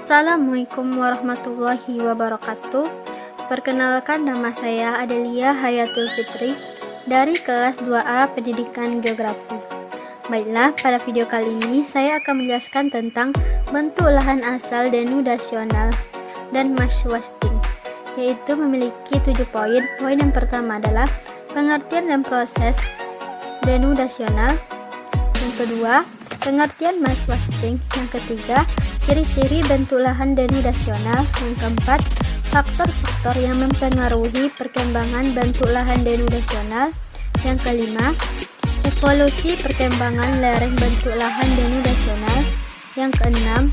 Assalamualaikum warahmatullahi wabarakatuh. Perkenalkan, nama saya Adelia Hayatul Fitri dari kelas 2A Pendidikan Geografi. Baiklah, pada video kali ini saya akan menjelaskan tentang bentuk lahan asal denudasional dan mass wasting, yaitu memiliki 7 poin. Poin yang pertama adalah pengertian dan proses denudasional. Yang kedua, pengertian mass wasting. Yang ketiga, ciri-ciri bentuk lahan denudasional. Yang keempat, faktor-faktor yang mempengaruhi perkembangan bentuk lahan denudasional. Yang kelima, evolusi perkembangan lereng bentuk lahan denudasional. Yang keenam,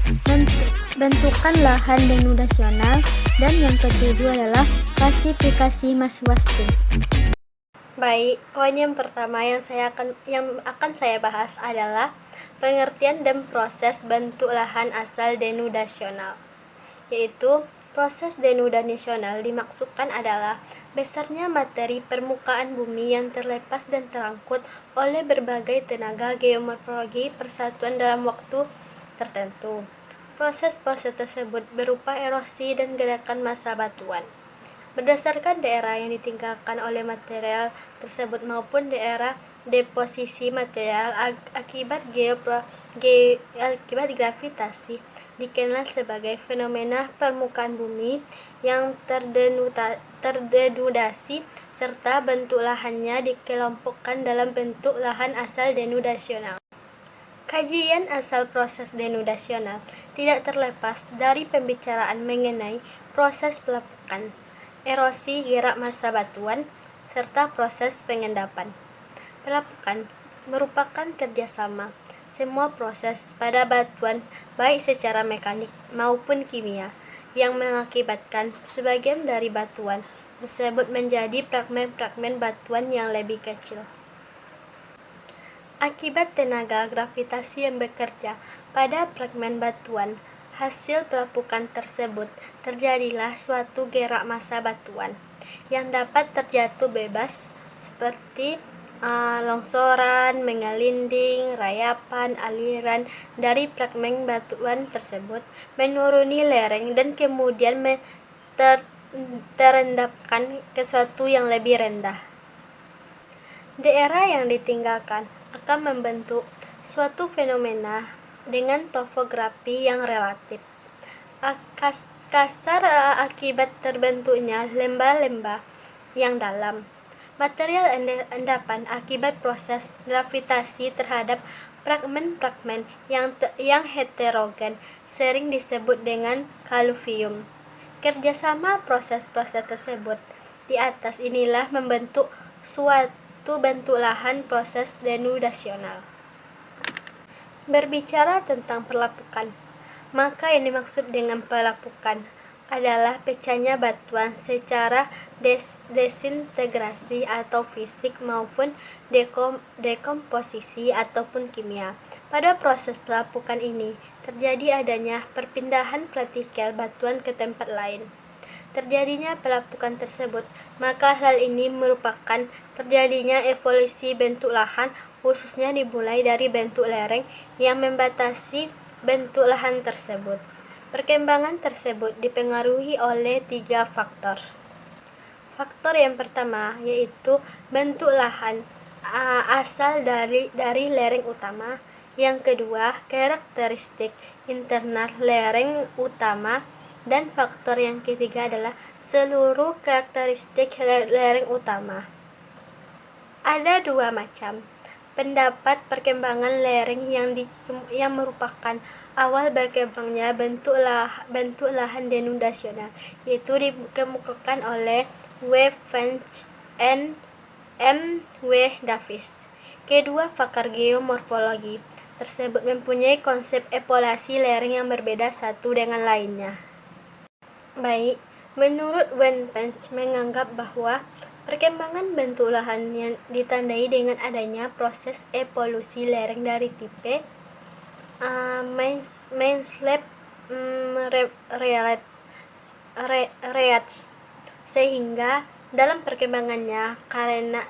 bentukan lahan denudasional. Dan yang ketujuh adalah klasifikasi mass wasting. Baik, poin yang pertama yang akan saya bahas adalah pengertian dan proses bentuk lahan asal denudasional. Yaitu proses denudasional dimaksudkan adalah besarnya materi permukaan bumi yang terlepas dan terangkut oleh berbagai tenaga geomorfologi persatuan dalam waktu tertentu. Proses-proses tersebut berupa erosi dan gerakan massa batuan berdasarkan daerah yang ditinggalkan oleh material tersebut maupun daerah deposisi material akibat gravitasi, dikenal sebagai fenomena permukaan bumi yang terdenudasi, serta bentuk lahannya dikelompokkan dalam bentuk lahan asal denudasional. Kajian asal proses denudasional tidak terlepas dari pembicaraan mengenai proses pelapukan, erosi gerak massa batuan, serta proses pengendapan. Pelapukan merupakan kerjasama semua proses pada batuan baik secara mekanik maupun kimia yang mengakibatkan sebagian dari batuan tersebut menjadi fragmen-fragmen batuan yang lebih kecil. Akibat tenaga gravitasi yang bekerja pada fragmen batuan hasil pelapukan tersebut, terjadilah suatu gerak massa batuan yang dapat terjatuh bebas seperti longsoran, mengelinding, rayapan, aliran dari fragmen batuan tersebut menuruni lereng dan kemudian terendapkan ke suatu yang lebih rendah. Daerah yang ditinggalkan akan membentuk suatu fenomena dengan topografi yang relatif kasar akibat terbentuknya lembah-lembah yang dalam. Material endapan akibat proses gravitasi terhadap fragmen-fragmen yang heterogen sering disebut dengan kaluvium. Kerjasama proses-proses tersebut di atas inilah membentuk suatu bentuk lahan proses denudasional. Berbicara tentang pelapukan, maka yang dimaksud dengan pelapukan adalah pecahnya batuan secara desintegrasi atau fisik maupun dekomposisi ataupun kimia. Pada proses pelapukan ini terjadi adanya perpindahan partikel batuan ke tempat lain. Terjadinya pelapukan tersebut, maka hal ini merupakan terjadinya evolusi bentuk lahan, khususnya dimulai dari bentuk lereng yang membatasi bentuk lahan tersebut. Perkembangan tersebut dipengaruhi oleh 3 faktor. Faktor yang pertama yaitu bentuk lahan asal dari lereng utama. Yang kedua, karakteristik internal lereng utama. Dan faktor yang ketiga adalah seluruh karakteristik lereng utama. Ada 2 macam pendapat perkembangan lereng yang merupakan awal berkembangnya bentuk lahan denudasional, yaitu dikemukakan oleh W. Finch and M. W. Davis. Kedua pakar geomorfologi tersebut mempunyai konsep evaluasi lereng yang berbeda satu dengan lainnya. Baik, menurut W. Finch menganggap bahwa perkembangan bentuk lahan yang ditandai dengan adanya proses evolusi lereng dari tipe mainslab Reach, sehingga dalam perkembangannya karena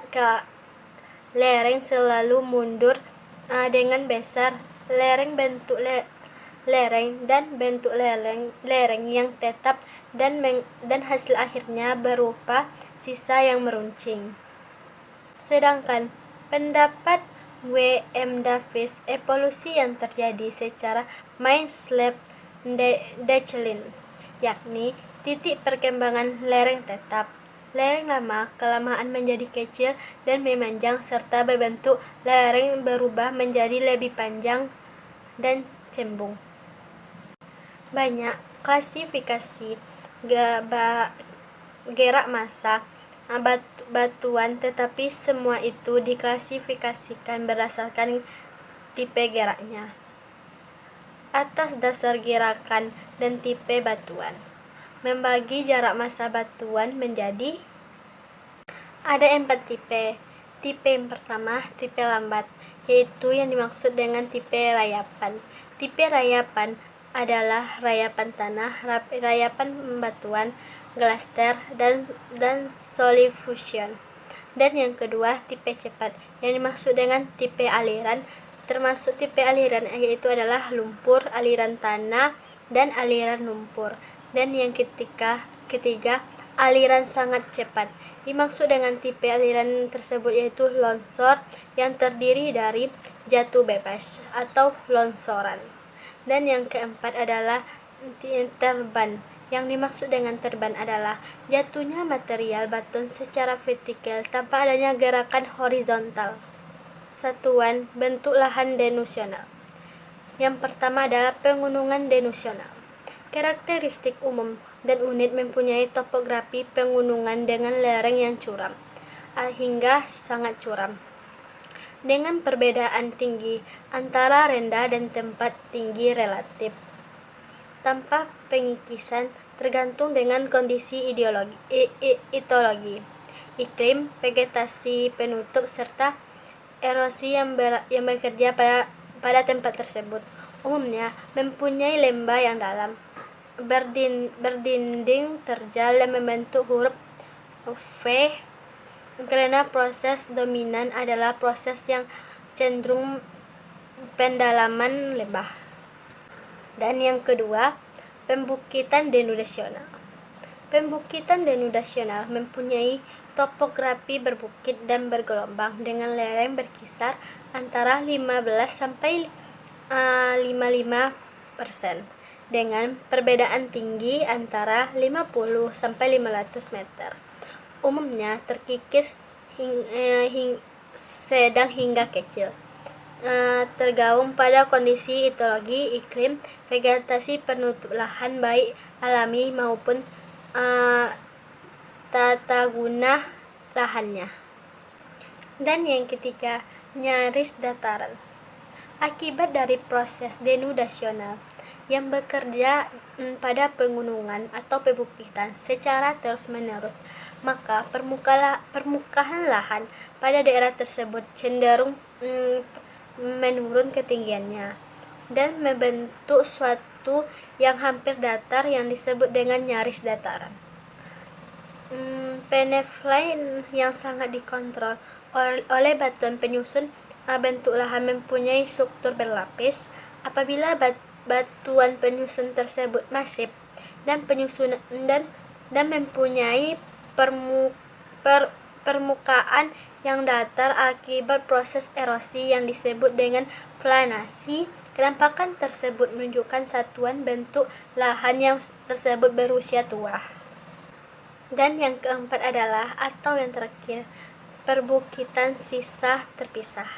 lereng selalu mundur dengan besar, lereng bentuk lereng dan bentuk lereng yang tetap dan hasil akhirnya berupa sisa yang meruncing. Sedangkan pendapat W. M. Davis, evolusi yang terjadi secara Main-Slave-Decline, yakni titik perkembangan lereng tetap. Lereng lama kelamaan menjadi kecil dan memanjang serta berbentuk lereng berubah menjadi lebih panjang dan cembung. Banyak klasifikasi gerak massa batuan, tetapi semua itu diklasifikasikan berdasarkan tipe geraknya atas dasar gerakan dan tipe batuan. Membagi jarak massa batuan menjadi ada 4 tipe. Tipe yang pertama, tipe lambat, yaitu yang dimaksud dengan tipe rayapan. Tipe rayapan adalah rayapan tanah, rayapan batuan, glaster, dan solidification. Dan yang kedua, tipe cepat, yang dimaksud dengan tipe aliran. Termasuk tipe aliran yaitu adalah lumpur, aliran tanah, dan aliran lumpur. Dan yang ketiga, aliran sangat cepat. Dimaksud dengan tipe aliran tersebut yaitu longsor yang terdiri dari jatuh bebas atau longsoran. Dan yang keempat adalah terban. Yang dimaksud dengan terban adalah jatuhnya material batuan secara vertikal tanpa adanya gerakan horizontal. Satuan bentuk lahan denusional. Yang pertama adalah pegunungan denusional. Karakteristik umum dan unit mempunyai topografi pegunungan dengan lereng yang curam hingga sangat curam, dengan perbedaan tinggi antara rendah dan tempat tinggi relatif, tanpa pengikisan tergantung dengan kondisi itologi, iklim, vegetasi penutup, serta erosi yang bekerja pada tempat tersebut. Umumnya mempunyai lembah yang dalam, berdinding terjal dan membentuk huruf V, karena proses dominan adalah proses yang cenderung pendalaman lembah. Dan yang kedua, pembukitan denudasional. Pembukitan denudasional mempunyai topografi berbukit dan bergelombang dengan lereng berkisar antara 15 sampai 55%, dengan perbedaan tinggi antara 50 sampai 500 meter. Umumnya terkikis sedang hingga kecil. Tergaung pada kondisi itologi, iklim, vegetasi penutup lahan baik alami maupun tata guna lahannya. Dan yang ketiga, nyaris dataran. Akibat dari proses denudasional yang bekerja pada pegunungan atau pebukitan secara terus-menerus, maka permukaan lahan pada daerah tersebut cenderung menurun ketinggiannya dan membentuk suatu yang hampir datar yang disebut dengan nyaris dataran. Peneplain yang sangat dikontrol oleh batuan penyusun bentuk lahan mempunyai struktur berlapis. Apabila batuan penyusun tersebut masif dan mempunyai permukaan yang datar akibat proses erosi yang disebut dengan planasi, kenampakan tersebut menunjukkan satuan bentuk lahan yang tersebut berusia tua. Dan yang keempat adalah, atau yang terakhir, perbukitan sisa terpisah.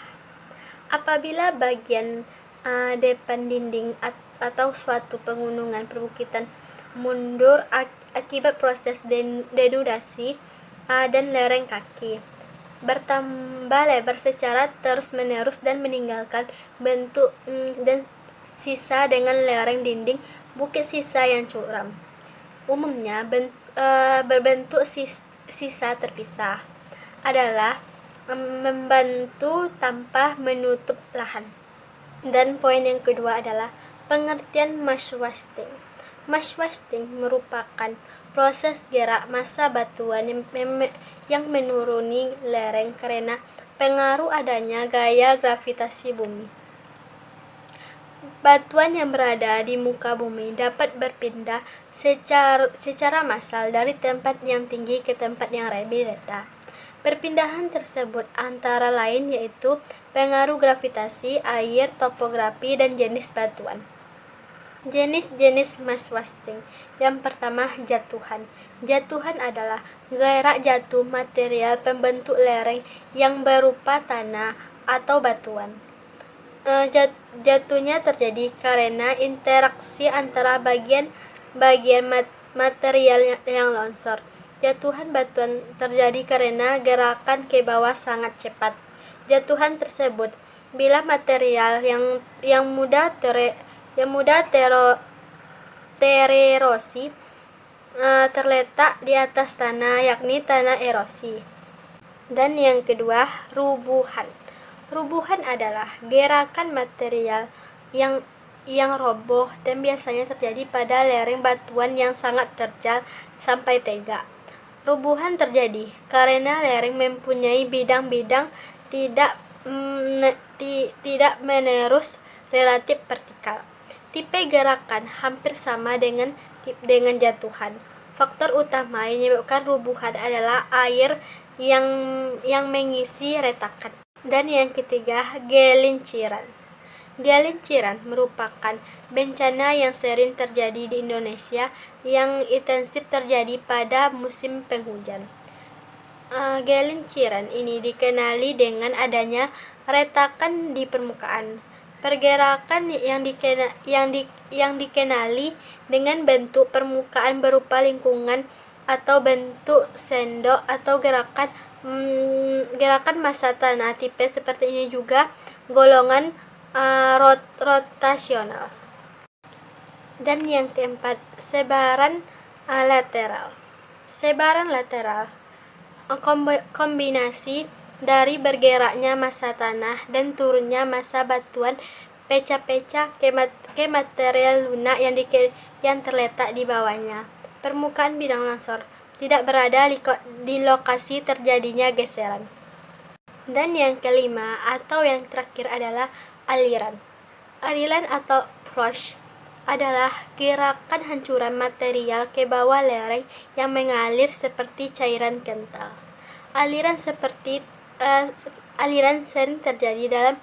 Apabila bagian depan dinding atau suatu pegunungan perbukitan mundur akibat proses denudasi dan lereng kaki bertambah lebar secara terus-menerus dan meninggalkan bentuk dan sisa dengan lereng dinding bukit sisa yang curam, umumnya berbentuk sisa terpisah, adalah membantu tanpa menutup lahan. Dan poin yang kedua adalah pengertian mass wasting. Mass wasting merupakan proses gerak massa batuan yang menuruni lereng karena pengaruh adanya gaya gravitasi bumi. Batuan yang berada di muka bumi dapat berpindah secara massal dari tempat yang tinggi ke tempat yang lebih rendah. Perpindahan tersebut antara lain yaitu pengaruh gravitasi, air, topografi, dan jenis batuan. Jenis-jenis mass wasting. Yang pertama, jatuhan. Jatuhan adalah gerak jatuh material pembentuk lereng yang berupa tanah atau batuan. Jatuhnya terjadi karena interaksi antara bagian material yang longsor. Jatuhan batuan terjadi karena gerakan ke bawah sangat cepat. Jatuhan tersebut bila material yang mudah tererosi terletak di atas tanah, yakni tanah erosi. Dan yang kedua, rubuhan. Rubuhan adalah gerakan material yang roboh dan biasanya terjadi pada lereng batuan yang sangat terjal sampai tegak. Rubuhan terjadi karena lereng mempunyai bidang-bidang tidak menerus relatif vertikal. Tipe gerakan hampir sama dengan jatuhan. Faktor utama yang menyebabkan rubuhan adalah air yang mengisi retakan. Dan yang ketiga, gelinciran. Gelinciran merupakan bencana yang sering terjadi di Indonesia yang intensif terjadi pada musim penghujan. Gelinciran ini dikenali dengan adanya retakan di permukaan. Pergerakan yang dikenali dengan bentuk permukaan berupa lingkungan atau bentuk sendok atau gerakan massa tanah tipe seperti ini juga golongan rotasional. Dan yang keempat, sebaran lateral. Sebaran lateral kombinasi dari bergeraknya massa tanah dan turunnya massa batuan pecah-pecah ke material lunak yang terletak di bawahnya. Permukaan bidang longsor tidak berada di lokasi terjadinya geseran. Dan yang kelima atau yang terakhir adalah aliran. Aliran atau flush adalah gerakan hancuran material ke bawah lereng yang mengalir seperti cairan kental. Aliran sering terjadi dalam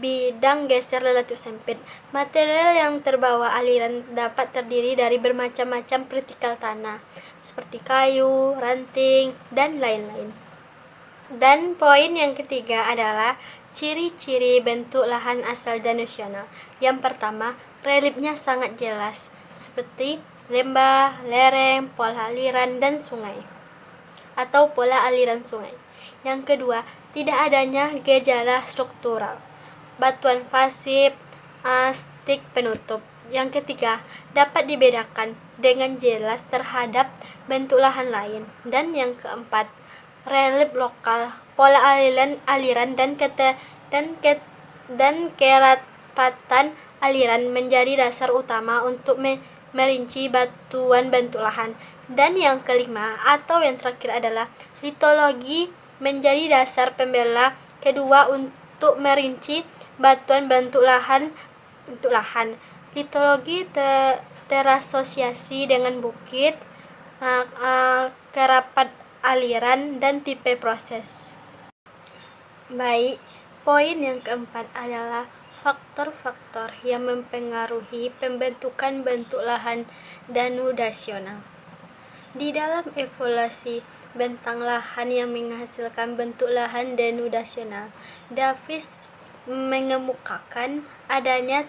bidang geser relatif sempit. Material yang terbawa aliran dapat terdiri dari bermacam-macam partikel tanah, seperti kayu, ranting, dan lain-lain. Dan poin yang ketiga adalah ciri-ciri bentuk lahan asal danusional. Yang pertama, reliefnya sangat jelas, seperti lembah, lereng, pola aliran, dan sungai atau pola aliran sungai. Yang kedua, tidak adanya gejala struktural, batuan pasif, stik penutup. Yang ketiga, dapat dibedakan dengan jelas terhadap bentuk lahan lain. Dan yang keempat, relief lokal, pola aliran dan kerapatan aliran menjadi dasar utama untuk merinci batuan bentuk lahan. Dan yang kelima atau yang terakhir adalah litologi menjadi dasar pembela kedua untuk merinci batuan bentuk lahan. Litologi terasosiasi dengan bukit, kerapat aliran, dan tipe proses. Baik, poin yang keempat adalah faktor-faktor yang mempengaruhi pembentukan bentuk lahan danudasional. Di dalam evaluasi bentang lahan yang menghasilkan bentuk lahan denudasional, Davis mengemukakan adanya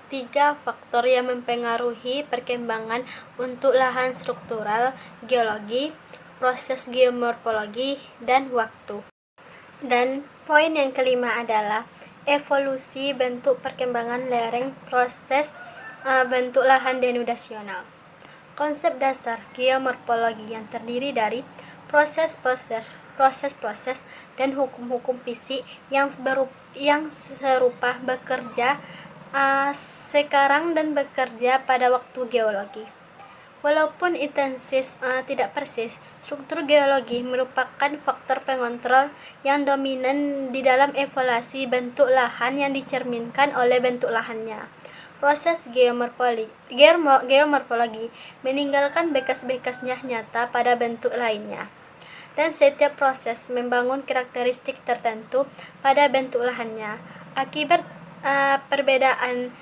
tiga faktor yang mempengaruhi perkembangan untuk lahan struktural, geologi, proses geomorfologi, dan waktu. Dan poin yang kelima adalah evolusi bentuk perkembangan lereng proses bentuk lahan denudasional. Konsep dasar geomorfologi yang terdiri dari proses-proses dan hukum-hukum fisik yang serupa bekerja sekarang dan bekerja pada waktu geologi. Walaupun intensitas tidak persis, struktur geologi merupakan faktor pengontrol yang dominan di dalam evaluasi bentuk lahan yang dicerminkan oleh bentuk lahannya. Proses geomorfologi meninggalkan bekas-bekasnya nyata pada bentuk lainnya. Dan setiap proses membangun karakteristik tertentu pada bentuk lahannya. Akibat perbedaan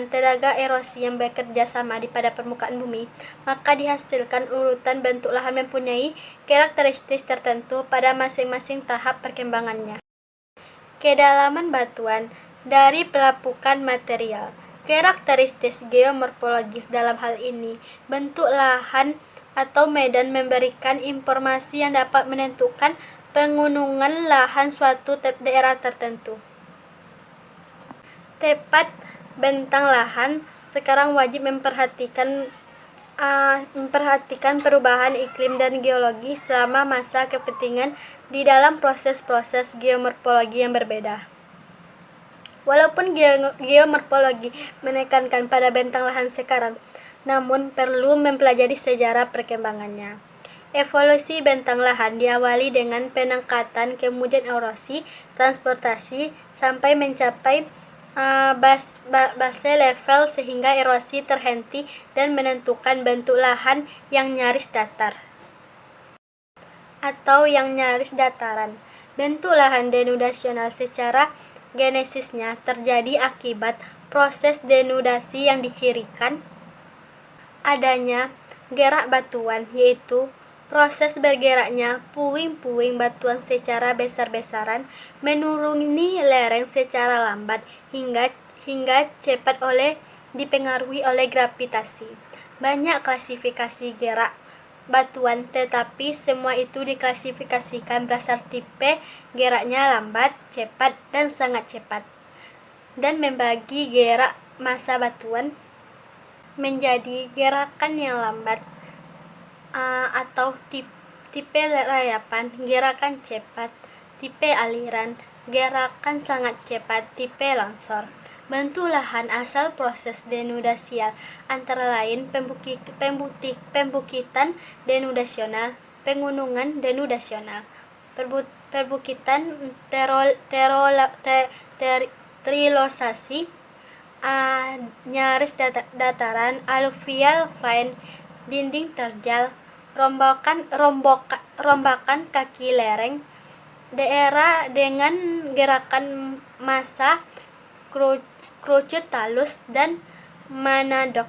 tenaga erosi yang bekerja sama pada permukaan bumi, maka dihasilkan urutan bentuk lahan mempunyai karakteristik tertentu pada masing-masing tahap perkembangannya. Kedalaman batuan dari pelapukan material. Karakteristik geomorfologis dalam hal ini, bentuk lahan atau medan memberikan informasi yang dapat menentukan pengunungan lahan suatu daerah tertentu. Tepat bentang lahan sekarang wajib memperhatikan perubahan iklim dan geologi selama masa kepentingan di dalam proses-proses geomorfologi yang berbeda. Walaupun geomorfologi menekankan pada bentang lahan sekarang, namun perlu mempelajari sejarah perkembangannya. Evolusi bentang lahan diawali dengan penangkatan, kemudian erosi, transportasi, sampai mencapai base level sehingga erosi terhenti dan menentukan bentuk lahan yang nyaris datar atau yang nyaris dataran. Bentuk lahan denudasional secara genesisnya terjadi akibat proses denudasi yang dicirikan adanya gerak batuan, yaitu proses bergeraknya puing-puing batuan secara besar-besaran menuruni lereng secara lambat hingga cepat dipengaruhi oleh gravitasi. Banyak klasifikasi gerak batuan, tetapi semua itu diklasifikasikan berdasar tipe geraknya lambat, cepat, dan sangat cepat, dan membagi gerak massa batuan menjadi gerakan yang lambat atau tipe rayapan, gerakan cepat, tipe aliran, gerakan sangat cepat, tipe longsor. Bentuk lahan asal proses denudasial antara lain pembukitan denudasional, pegunungan denudasional, perbukitan trilosasi, nyaris dataran, aluvial plain, dinding terjal, rombakan kaki lereng, daerah dengan gerakan massa, kerucut talus, dan manadox.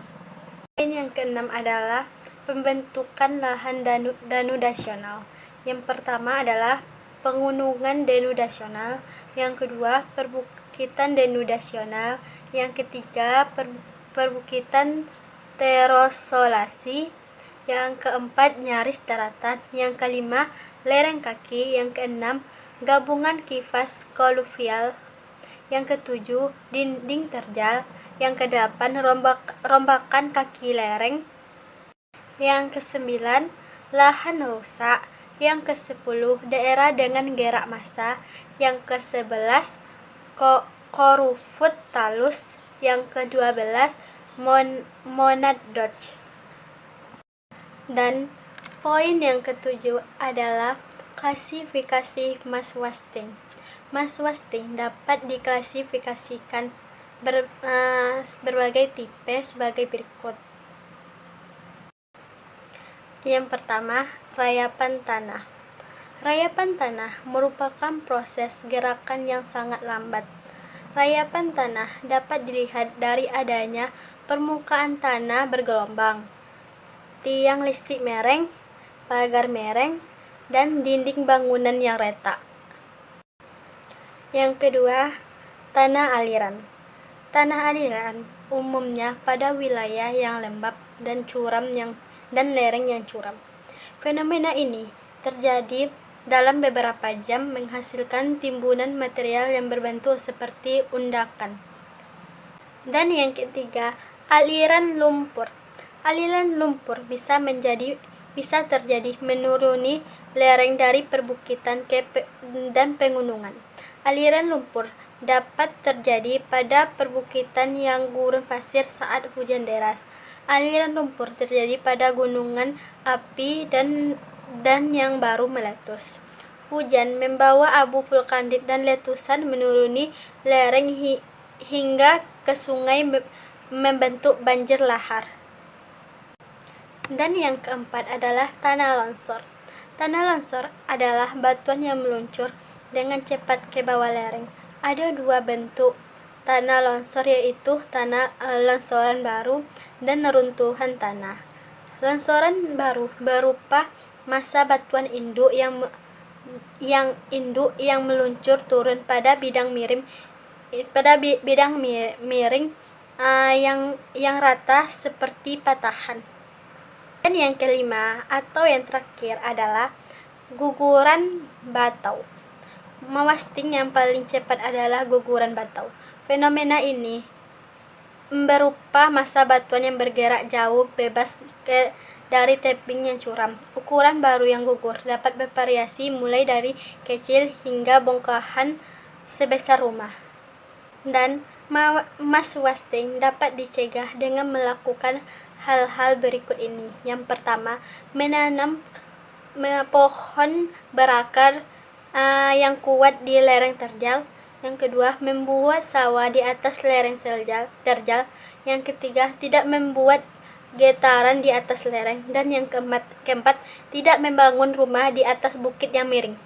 Yang keenam adalah pembentukan lahan denudasional. Yang pertama adalah pegunungan denudasional, yang kedua perbukitan denudasional, yang ketiga perbukitan terosolasi, yang keempat nyaris daratan, yang kelima lereng kaki, yang keenam gabungan kivas koluvial, yang ketujuh dinding terjal, yang kedelapan rombakan kaki lereng, yang kesembilan lahan rusak, yang kesepuluh daerah dengan gerak massa, yang kesebelas korufut talus, yang ke-12 monadnock. Dan poin yang ketujuh adalah klasifikasi Maswasting. Maswasting dapat diklasifikasikan berbagai tipe sebagai berikut. Yang pertama, rayapan tanah. Rayapan tanah merupakan proses gerakan yang sangat lambat. Rayapan tanah dapat dilihat dari adanya permukaan tanah bergelombang, tiang listrik mereng, pagar mereng, dan dinding bangunan yang retak. Yang kedua, tanah aliran. Tanah aliran umumnya pada wilayah yang lembab dan lereng yang curam. Fenomena ini terjadi dalam beberapa jam menghasilkan timbunan material yang berbentuk seperti undakan. Dan yang ketiga, aliran lumpur. Aliran lumpur bisa terjadi menuruni lereng dari perbukitan dan pegunungan. Aliran lumpur dapat terjadi pada perbukitan yang gurun pasir saat hujan deras. Aliran lumpur terjadi pada gunungan api dan yang baru meletus. Hujan membawa abu vulkanik dan letusan menuruni lereng hingga ke sungai membentuk banjir lahar. Dan yang keempat adalah tanah longsor. Tanah longsor adalah batuan yang meluncur dengan cepat ke bawah lereng. Ada dua bentuk tanah longsor, yaitu tanah longsoran baru dan runtuhan tanah. Longsoran baru berupa massa batuan induk yang meluncur turun pada bidang miring yang rata seperti patahan. Dan yang kelima atau yang terakhir adalah guguran batau. Mewasting yang paling cepat adalah guguran batau. Fenomena ini berupa massa batuan yang bergerak jauh bebas dari tebing yang curam. Ukuran baru yang gugur dapat bervariasi mulai dari kecil hingga bongkahan sebesar rumah. Dan mass wasting dapat dicegah dengan melakukan hal-hal berikut ini. Yang pertama, menanam pohon berakar yang kuat di lereng terjal. Yang kedua, membuat sawah di atas lereng terjal. Yang ketiga, tidak membuat getaran di atas lereng. Dan yang keempat, tidak membangun rumah di atas bukit yang miring.